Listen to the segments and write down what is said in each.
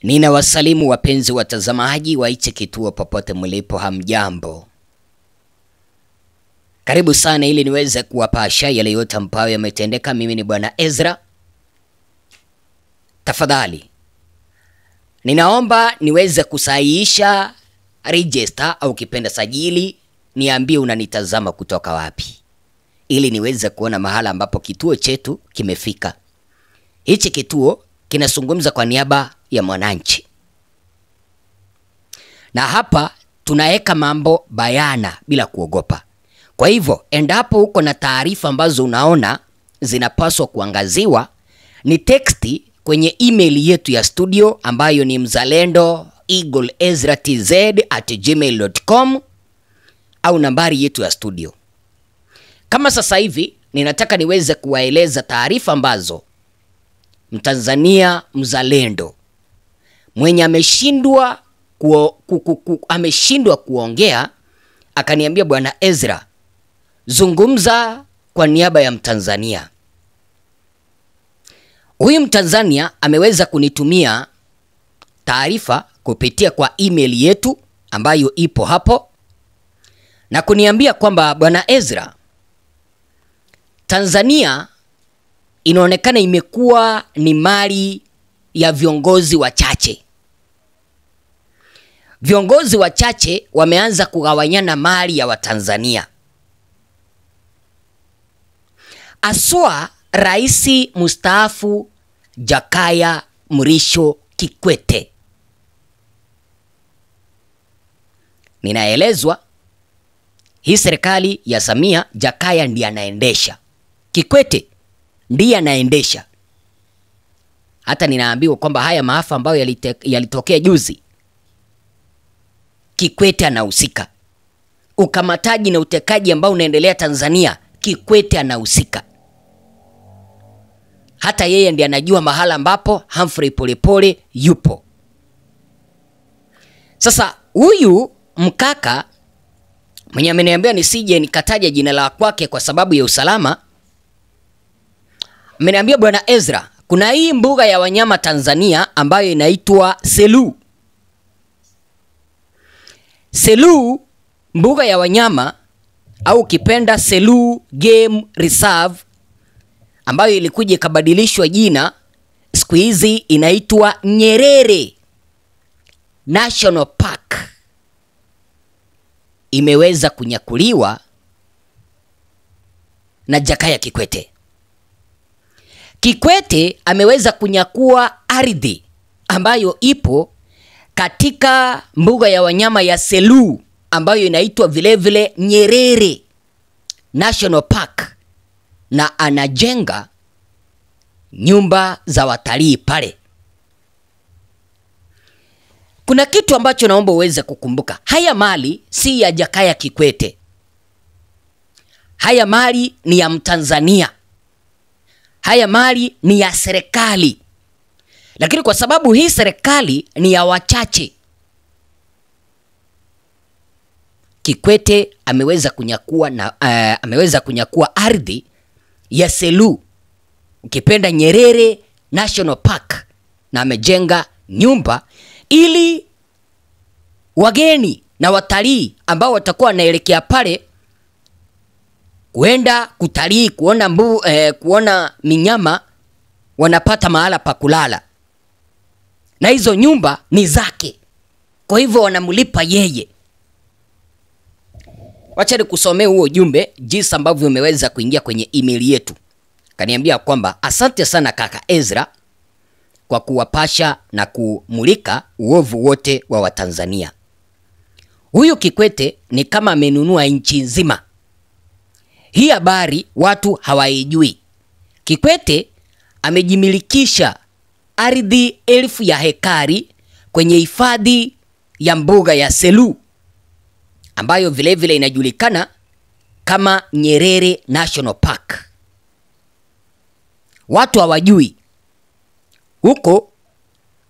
Ninawasalimu wapenzi watazamaji wa hichi kituo popote mlipo, hamjambo. Karibu sana ili niweze kuwapasha yale yote ambayo yametendeka. Mimi ni Bwana Ezra. Tafadhali ninaomba niweze kusahihisha register au kipenda sajili, niambie unanitazama kutoka wapi, ili niweze kuona mahala ambapo kituo chetu kimefika. Hichi kituo kinazungumza kwa niaba ya mwananchi, na hapa tunaweka mambo bayana bila kuogopa. Kwa hivyo endapo uko na taarifa ambazo unaona zinapaswa kuangaziwa, ni texti kwenye email yetu ya studio ambayo ni mzalendo@ezratz@gmail.com au nambari yetu ya studio. Kama sasa hivi ninataka niweze kuwaeleza taarifa ambazo Mtanzania mzalendo mwenye ameshindwa kuongea akaniambia, Bwana Ezra, zungumza kwa niaba ya Mtanzania. Huyu Mtanzania ameweza kunitumia taarifa kupitia kwa email yetu ambayo ipo hapo, na kuniambia kwamba, Bwana Ezra, Tanzania inaonekana imekuwa ni mali ya viongozi wachache. Viongozi wachache wameanza kugawanyana mali ya Watanzania. Aswa Rais mstaafu Jakaya Mrisho Kikwete. Ninaelezwa hii serikali ya Samia, Jakaya ndiye anaendesha, Kikwete ndiye anaendesha. Hata ninaambiwa kwamba haya maafa ambayo yalitokea juzi, Kikwete anahusika. Ukamataji na utekaji ambao unaendelea Tanzania, Kikwete anahusika. Hata yeye ndiye anajua mahala ambapo Humphrey Polepole yupo. Sasa huyu mkaka mwenye ameniambia nisije nikataja jina la kwake kwa sababu ya usalama, ameniambia, Bwana Ezra, kuna hii mbuga ya wanyama Tanzania ambayo inaitwa Selous. Selous, mbuga ya wanyama au kipenda Selous Game Reserve, ambayo ilikuja ikabadilishwa jina, siku hizi inaitwa Nyerere National Park, imeweza kunyakuliwa na Jakaya Kikwete. Kikwete ameweza kunyakua ardhi ambayo ipo katika mbuga ya wanyama ya Selous ambayo inaitwa vilevile Nyerere National Park, na anajenga nyumba za watalii pale. Kuna kitu ambacho naomba uweze kukumbuka. Haya mali si ya Jakaya Kikwete. Haya mali ni ya Mtanzania. Haya mali ni ya serikali. Lakini kwa sababu hii serikali ni ya wachache, Kikwete ameweza kunyakua ardhi ya Selous, ukipenda Nyerere National Park, na amejenga nyumba ili wageni na watalii ambao watakuwa wanaelekea pale kuenda kutalii, kuona minyama, wanapata mahala pa kulala, na hizo nyumba ni zake. Kwa hivyo wanamlipa yeye. Wacha nikusomee huo ujumbe jinsi ambavyo umeweza kuingia kwenye email yetu. Kaniambia kwamba, asante sana kaka Ezra kwa kuwapasha na kumulika uovu wote wa Watanzania. Huyu Kikwete ni kama amenunua nchi nzima. Hii habari watu hawaijui. Kikwete amejimilikisha ardhi 1000 ya hekari kwenye hifadhi ya mbuga ya Selous ambayo vilevile inajulikana kama Nyerere National Park. Watu hawajui. Huko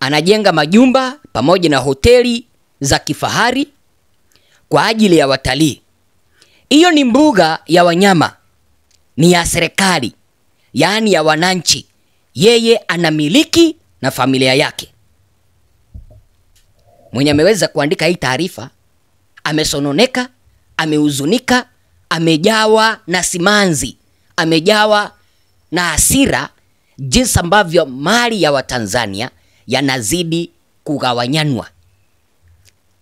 anajenga majumba pamoja na hoteli za kifahari kwa ajili ya watalii. Hiyo ni mbuga ya wanyama, ni ya serikali, yaani ya wananchi. Yeye anamiliki na familia yake. mwenye ameweza kuandika hii taarifa amesononeka, amehuzunika, amejawa na simanzi, amejawa na hasira jinsi ambavyo mali ya Watanzania yanazidi kugawanyanwa.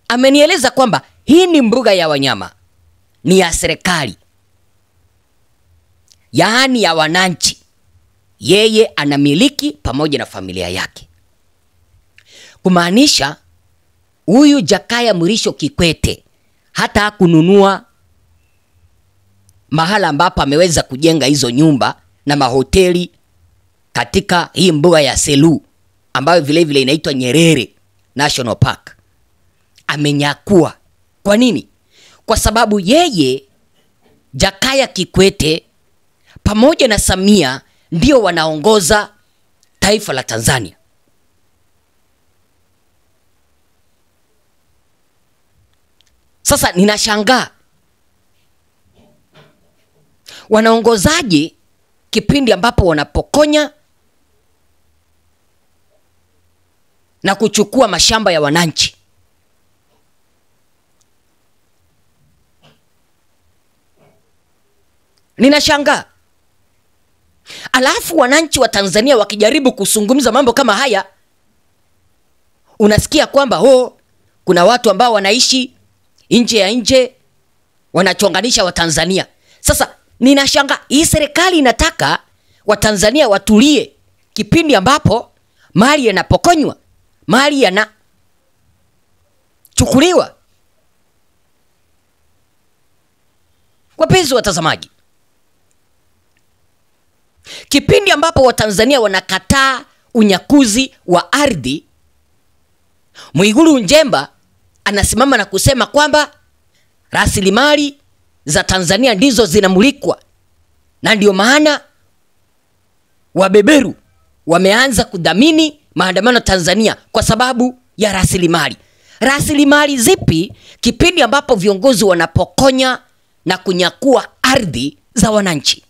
Amenieleza kwamba hii ni mbuga ya wanyama, ni ya serikali, yaani ya wananchi. Yeye anamiliki pamoja na familia yake. Kumaanisha huyu Jakaya Mrisho Kikwete hata hakununua mahala ambapo ameweza kujenga hizo nyumba na mahoteli katika hii mbuga ya Selous ambayo vile vile inaitwa Nyerere National Park. Amenyakua. Kwa nini? Kwa sababu yeye Jakaya Kikwete pamoja na Samia ndio wanaongoza taifa la Tanzania. Sasa ninashangaa wanaongozaje kipindi ambapo wanapokonya na kuchukua mashamba ya wananchi. Ninashangaa. Alafu wananchi wa Tanzania wakijaribu kuzungumza mambo kama haya, unasikia kwamba kuna watu ambao wanaishi nje ya nje wanachonganisha Watanzania. Sasa ninashangaa, hii serikali inataka Watanzania watulie kipindi ambapo mali yanapokonywa, mali yanachukuliwa. Wapenzi watazamaji, kipindi ambapo Watanzania wanakataa unyakuzi wa ardhi, Mwigulu Nchemba anasimama na kusema kwamba rasilimali za Tanzania ndizo zinamulikwa, na ndio maana wabeberu wameanza kudhamini maandamano Tanzania kwa sababu ya rasilimali. Rasilimali zipi kipindi ambapo viongozi wanapokonya na kunyakua ardhi za wananchi?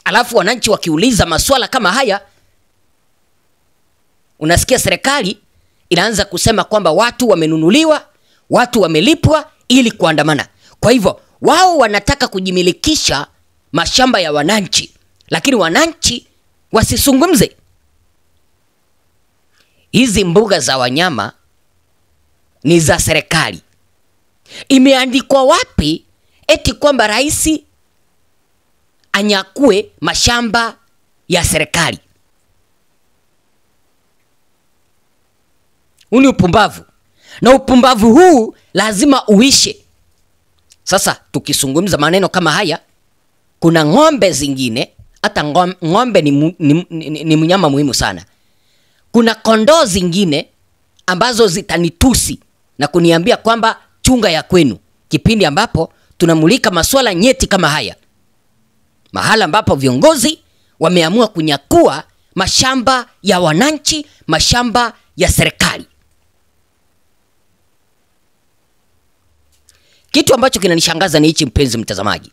Alafu wananchi wakiuliza maswala kama haya, unasikia serikali inaanza kusema kwamba watu wamenunuliwa, watu wamelipwa ili kuandamana. Kwa hivyo wao wanataka kujimilikisha mashamba ya wananchi, lakini wananchi wasizungumze. Hizi mbuga za wanyama ni za serikali. Imeandikwa wapi eti kwamba rais anyakue mashamba ya serikali? Huu ni upumbavu, na upumbavu huu lazima uishe. Sasa tukizungumza maneno kama haya, kuna ng'ombe zingine, hata ng'ombe ni mnyama muhimu sana. Kuna kondoo zingine ambazo zitanitusi na kuniambia kwamba chunga ya kwenu, kipindi ambapo tunamulika masuala nyeti kama haya, mahala ambapo viongozi wameamua kunyakua mashamba ya wananchi, mashamba ya serikali. Kitu ambacho kinanishangaza ni hichi, mpenzi mtazamaji.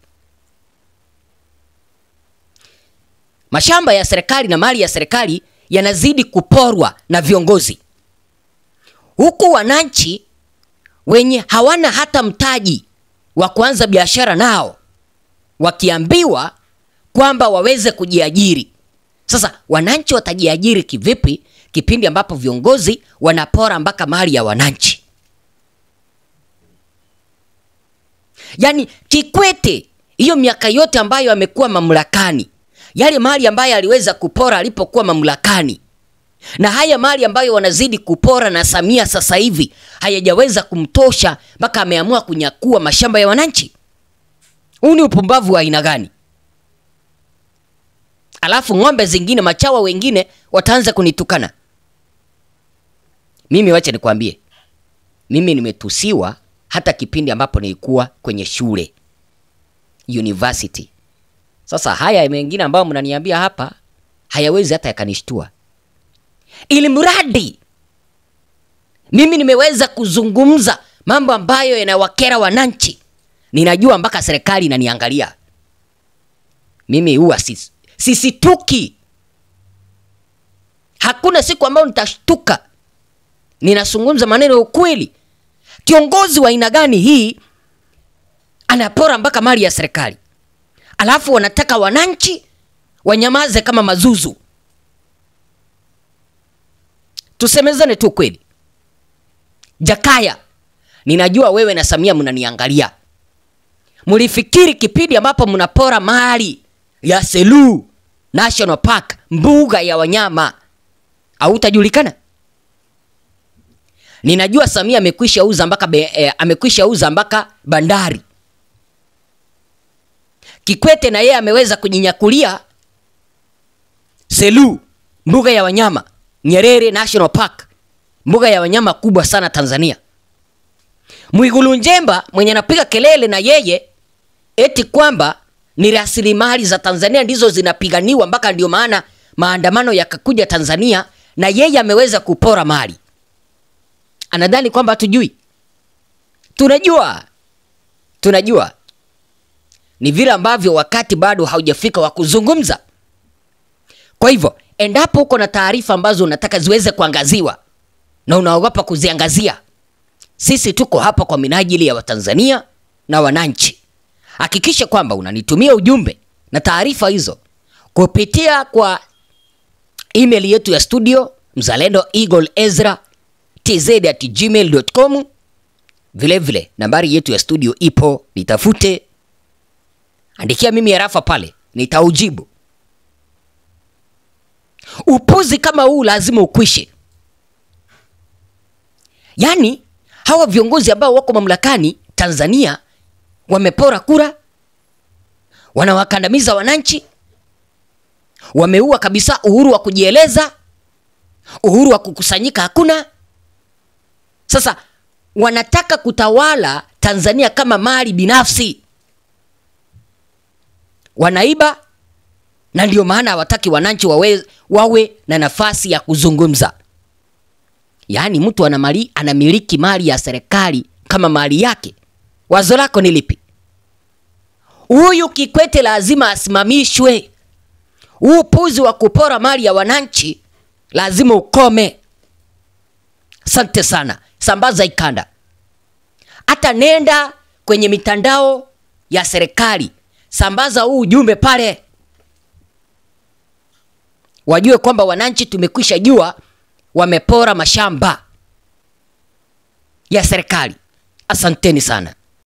Mashamba ya serikali na mali ya serikali yanazidi kuporwa na viongozi, huku wananchi wenye hawana hata mtaji wa kuanza biashara nao wakiambiwa kwamba waweze kujiajiri. Sasa wananchi watajiajiri kivipi kipindi ambapo viongozi wanapora mpaka mali ya wananchi? Yaani Kikwete hiyo miaka yote ambayo amekuwa mamlakani, yale mali ambayo aliweza kupora alipokuwa mamlakani, na haya mali ambayo wanazidi kupora na Samia sasa hivi, hayajaweza kumtosha mpaka ameamua kunyakua mashamba ya wananchi. Huu ni upumbavu wa aina gani? Alafu ng'ombe zingine, machawa wengine wataanza kunitukana. Mimi wacha nikwambie, mimi nimetusiwa hata kipindi ambapo nilikuwa kwenye shule university. Sasa haya mengine ambayo mnaniambia hapa hayawezi hata yakanishtua. Ili mradi mimi nimeweza kuzungumza mambo ambayo yanawakera wananchi, ninajua mpaka serikali inaniangalia. Mimi huwa sisituki Hakuna siku ambayo nitashtuka. Ninazungumza maneno ya ukweli. Kiongozi wa aina gani hii anapora mpaka mali ya serikali? Alafu wanataka wananchi wanyamaze kama mazuzu. Tusemezane tu kweli. Jakaya, ninajua wewe na Samia mnaniangalia. Mulifikiri kipindi ambapo mnapora mali ya Selous National Park, mbuga ya wanyama, hautajulikana? Ninajua Samia amekwisha uza mpaka bandari. Kikwete na yeye ameweza kujinyakulia Selous, mbuga ya wanyama, Nyerere National Park, mbuga ya wanyama kubwa sana Tanzania. Mwigulu Nchemba mwenye anapiga kelele na yeye eti kwamba ni rasilimali za Tanzania ndizo zinapiganiwa mpaka ndio maana maandamano yakakuja Tanzania, na yeye ameweza kupora mali. Anadhani kwamba hatujui? Tunajua. Ni vile ambavyo wakati bado haujafika wa kuzungumza. Kwa hivyo, endapo uko na taarifa ambazo unataka ziweze kuangaziwa na unaogopa kuziangazia, sisi tuko hapa kwa minajili ya Watanzania na wananchi. Hakikisha kwamba unanitumia ujumbe na taarifa hizo kupitia kwa email yetu ya studio mzalendo_ezra@gmail.com. Vile nambari yetu ya studio ipo, nitafute, andikia mimi harafa pale, nitaujibu. Upuzi kama huu lazima ukwishe. Yaani hawa viongozi ambao wako mamlakani Tanzania wamepora kura, wanawakandamiza wananchi, wameua kabisa uhuru wa kujieleza, uhuru wa kukusanyika hakuna. Sasa wanataka kutawala Tanzania kama mali binafsi. Wanaiba, na ndio maana hawataki wananchi wawe na nafasi ya kuzungumza. Yaani mtu anamiliki mali ya serikali kama mali yake. Wazo lako ni lipi? Huyu Kikwete lazima asimamishwe. Upuzi wa kupora mali ya wananchi lazima ukome. Asante sana. Sambaza ikanda. Hata nenda kwenye mitandao ya serikali, sambaza huu ujumbe pale. Wajue kwamba wananchi tumekwisha jua wamepora mashamba ya serikali. Asanteni sana.